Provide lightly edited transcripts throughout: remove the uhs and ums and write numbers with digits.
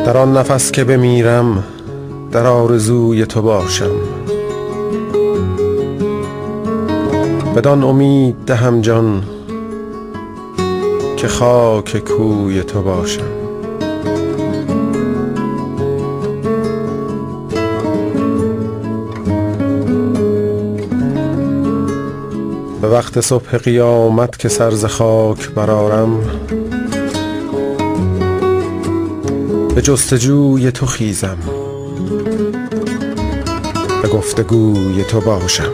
در آن نفس که بمیرم در آرزوی تو باشم، بدان امید دهم جان که خاک کوی تو باشم. به وقت صبح قیامت که سر ز خاک برآرم، به جستجوی تو خیزم، به گفتگوی تو باشم.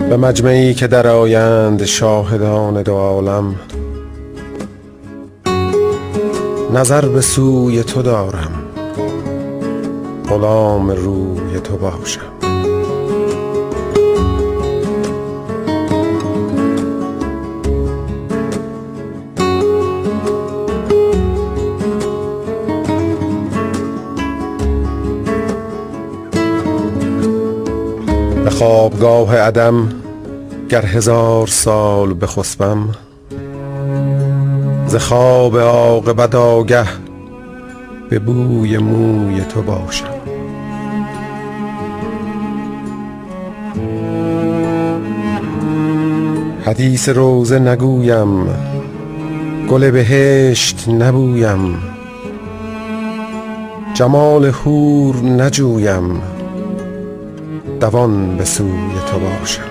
به مجمعی که درآیند شاهدان دو عالم، نظر به سوی تو دارم، غلام روی تو باشم. به خوابگاه عدم گر 1000 سال بخسبم، ز خواب عاقبت آگه به بوی موی تو باشم. حدیث روضه نگویم، گل بهشت نبویم، جمال حور نجویم، دوان به سوی تو باشم.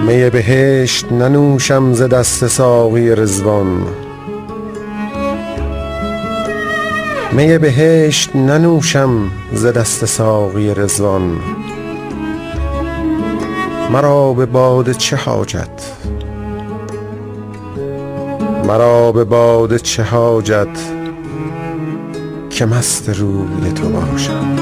می بهشت ننوشم ز دست ساقی رضوان، می بهشت ننوشم ز دست ساقی رضوان. مرا به باده چه حاجت، مرا به باده چه حاجت که مست روی تو باشم.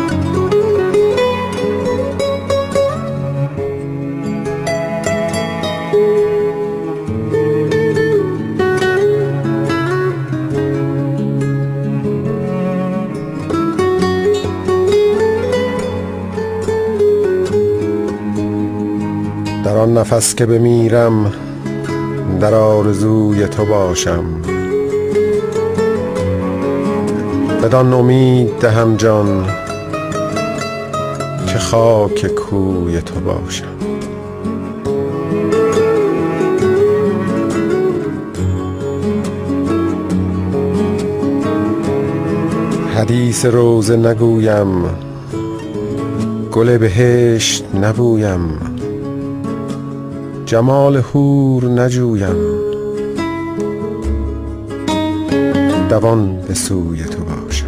در آن نفس که بمیرم در آرزوی تو باشم، بدان امید دهم جان که خاک کوی تو باشم. حدیث روضه نگویم، گل بهشت نبویم، جمال حور نجویم، دوان به سوی تو باشم.